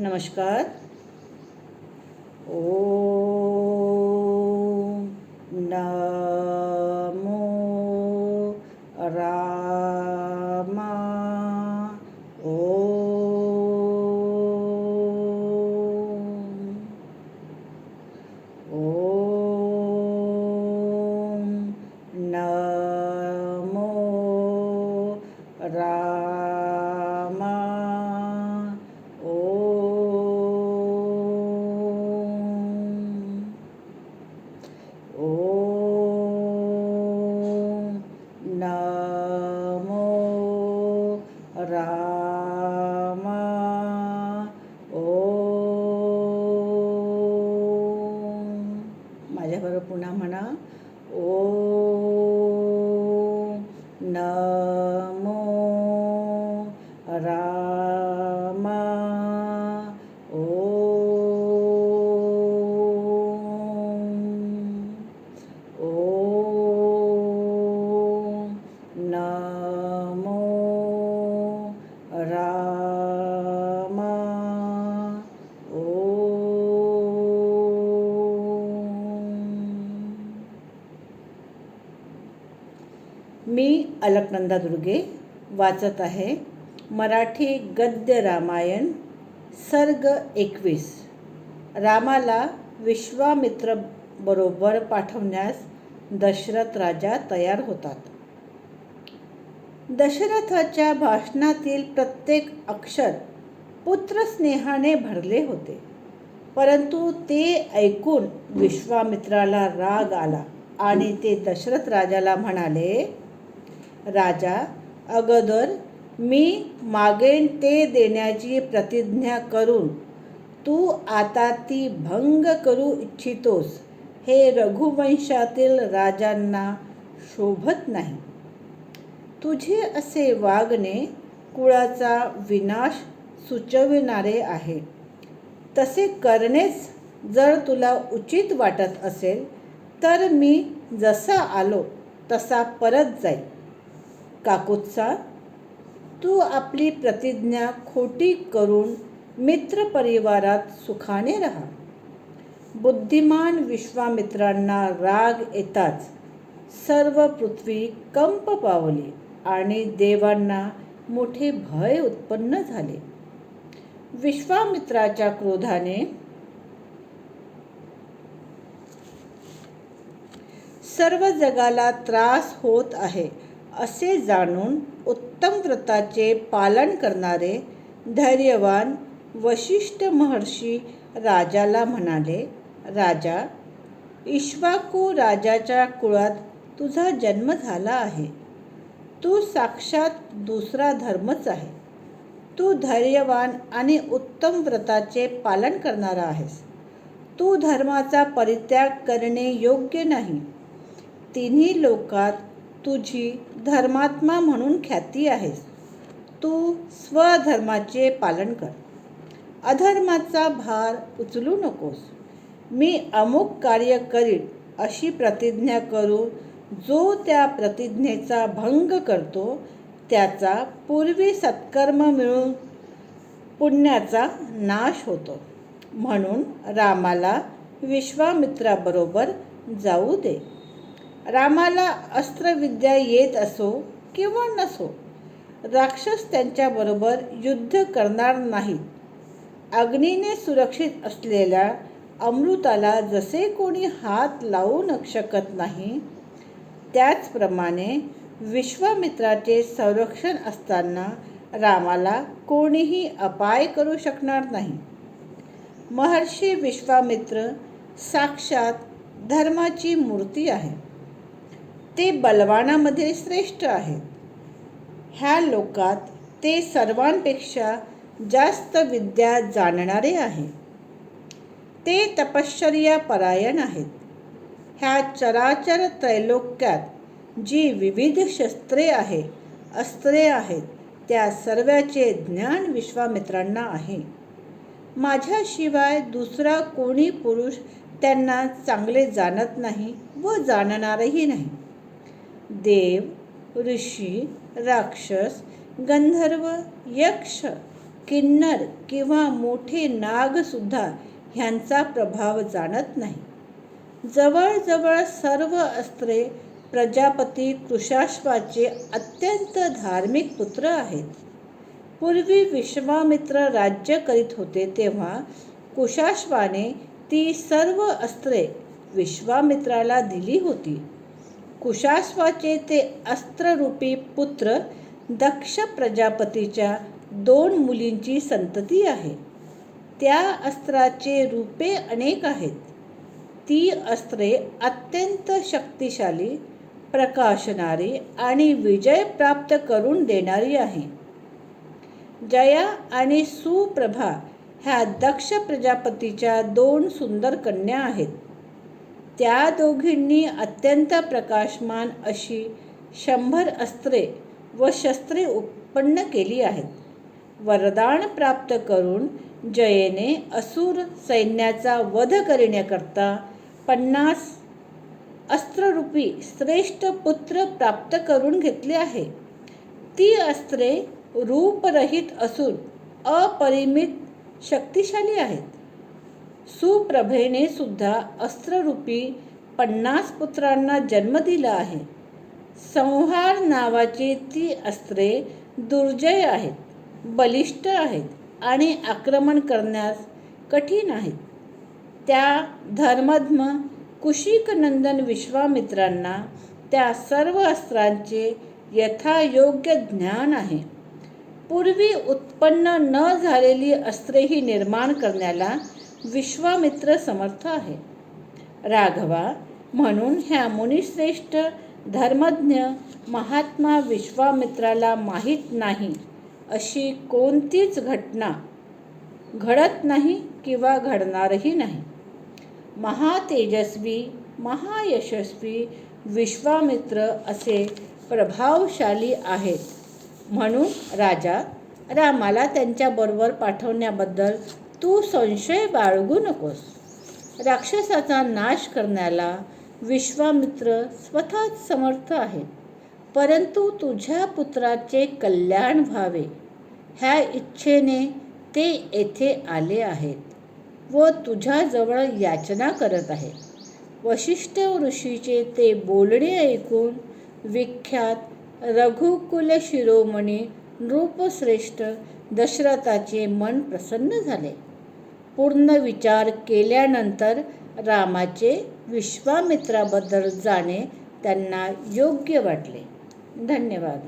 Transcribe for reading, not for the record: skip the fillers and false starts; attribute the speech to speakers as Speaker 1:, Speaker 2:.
Speaker 1: नमस्कार. ओम नमो रामा. ओम नमो रामा. ओम नमो रामा. ओम. माझ्याबरोबर पुन्हा म्हणा. ओम नमो रामा. ओम नमो रामा. मी अलकनंदा दुर्गे वाचत आहे मराठी गद्य रामायण सर्ग 21. रामाला विश्वामित्र बरोबर पाठवण्यास दशरथ राजा तयार होतात. दशरथाच्या भाषणातील प्रत्येक अक्षर पुत्रस्नेहाने भरले होते, परंतु ते ऐकून विश्वामित्राला राग आला आणि ते दशरथ राजाला म्हणाले, राजा, अगोदर मी मागेन ते देण्याची प्रतिज्ञा करून तू आता ती भंग करू इच्छितोस, हे रघुवंशातील राजांना शोभत नाही. तुझे असे वागणे कुळाचा विनाश सुचविणारे आहे. तसे करणेच जर तुला उचित वाटत असेल तर मी जसा आलो तसा परत जाईल. काकुत्सा, तू आपली प्रतिज्ञा खोटी करून मित्रपरिवारात सुखाने राहा. बुद्धिमान विश्वामित्रांना राग येताच सर्व पृथ्वी कंप पावली आणि देवांना मोठे भय उत्पन्न झाले. विश्वामित्राच्या क्रोधाने सर्व जगाला त्रास होत आहे असे जाणून उत्तम व्रताचे पालन करणारे धैर्यवान वशिष्ठ महर्षी राजाला म्हणाले, राजा, इक्ष्वाकू राजाच्या कुळात तुझा जन्म झाला आहे. तू साक्षात दुसरा धर्मच आहे. तू धैर्यवान आणि उत्तम व्रताचे पालन करणारा आहेस. तू धर्माचा परित्याग करणे योग्य नाही. तिन्ही लोकात तुझी धर्मात्मा म्हणून ख्याती आहेस. तू स्वधर्माचे पालन कर. अधर्माचा भार उचलू नकोस. मी अमुक कार्य करीन अशी प्रतिज्ञा करून जो त्या प्रतिज्ञेचा भंग करतो त्याचा पूर्वी सत्कर्म मिळून पुण्याचा नाश होतो. म्हणून रामाला विश्वामित्राबरोबर जाऊ दे. रामाला अस्त्रविद्या येत असो किंवा नसो, राक्षस त्यांच्याबरोबर युद्ध करणार नाहीत. अग्नीने सुरक्षित असलेल्या अमृताला जसे कोणी हात लावू शकत नाही, त्याचप्रमाणे विश्वामित्राचे संरक्षण असताना रामाला कोणीही अपाय करू शकणार नाही. महर्षी विश्वामित्र साक्षात धर्माची मूर्ती आहे. ते बलवानामध्ये श्रेष्ठ आहेत. ह्या लोकात ते सर्वांपेक्षा जास्त विद्या जाणणारे आहे. ते तपश्चर्या परायण आहेत. ह्या चराचर त्रैलोक्यात जी विविध शस्त्रे अस्त्रे आहेत त्या सर्वाचे ज्ञान विश्वामित्रांना आहे. माझ्याशिवाय दुसरा कोणी पुरुष त्यांना चांगले जाणत नाही व जाणणारही नाही. देव, ऋषी, राक्षस, गंधर्व, यक्ष किन्नर किंवा मोठे नागसुद्धा ह्यांचा प्रभाव जाणत नाही. जवळजवळ सर्व अस्त्रे प्रजापती कृशाश्वाचे अत्यंत धार्मिक पुत्र आहेत. पूर्वी विश्वामित्र राज्य करीत होते तेव्हा कुशाश्वाने ती सर्व अस्त्रे विश्वामित्राला दिली होती. कुशाश्वाचे ते अस्त्ररूपी पुत्र दक्ष प्रजापतीच्या 2 मुलींची संतती आहे. त्या अस्त्राचे रूपे अनेक आहेत. ती अस्त्रे अत्यंत शक्तिशाली, प्रकाशणारी आणि विजय प्राप्त करून देणारी आहे. जया आणि सुप्रभा ह्या दक्ष प्रजापतीच्या 2 सुंदर कन्या आहेत. त्या दोघींनी अत्यंत प्रकाशमान अशी 100 अस्त्रे व शस्त्रे उत्पन्न केली आहेत. वरदान प्राप्त करून जयेने असुर सैन्याचा वध करण्याकरता 50 अस्त्ररूपी श्रेष्ठ पुत्र प्राप्त करून घेतले आहे. ती अस्त्रे रूपरहित असून अपरिमित शक्तिशाली आहेत. सुप्रभेने सुद्धा अस्त्ररूपी 50 पुत्रांना जन्म दिला आहे. संहार नावाची ती अस्त्रे दुर्जय आहेत, बलिष्ठ आहेत आणि आक्रमण करण्यास कठीण आहेत. त्या धर्मध्म कुशिकनंदन विश्वामित्रांना त्या सर्व अस्त्रांचे यथायोग्य ज्ञान आहे. पूर्वी उत्पन्न न झालेली अस्त्रेही निर्माण करण्याला विश्वामित्र समर्थ आहे. राघवा, म्हणून ह्या मुनिश्रेष्ठ धर्मज्ञ महात्मा विश्वामित्राला माहीत नाही अशी कोणतीच घटना घडत नाही किंवा घडणारही नाही. महातेजस्वी, महायशस्वी विश्वामित्र असे प्रभावशाली आहेत. म्हणून राजा रामाला त्यांच्याबरोबर पाठवण्याबद्दल तू संशय बाळगू नकोस. राक्षसाचा नाश करण्याला विश्वामित्र स्वतःच समर्थ आहेत. परंतु तुझ्या पुत्राचे कल्याण व्हावे ह्या इच्छेने ते येथे आले आहेत व तुझ्याजवळ याचना करत आहेत. वशिष्ठ ऋषीचे ते बोलणे ऐकून विख्यात रघुकुल शिरोमणी नृपश्रेष्ठ दशरथाचे मन प्रसन्न झाले. पूर्ण विचार केल्यानंतर रामाचे विश्वामित्राबद्दल जाणे त्यांना योग्य वाटले. धन्यवाद.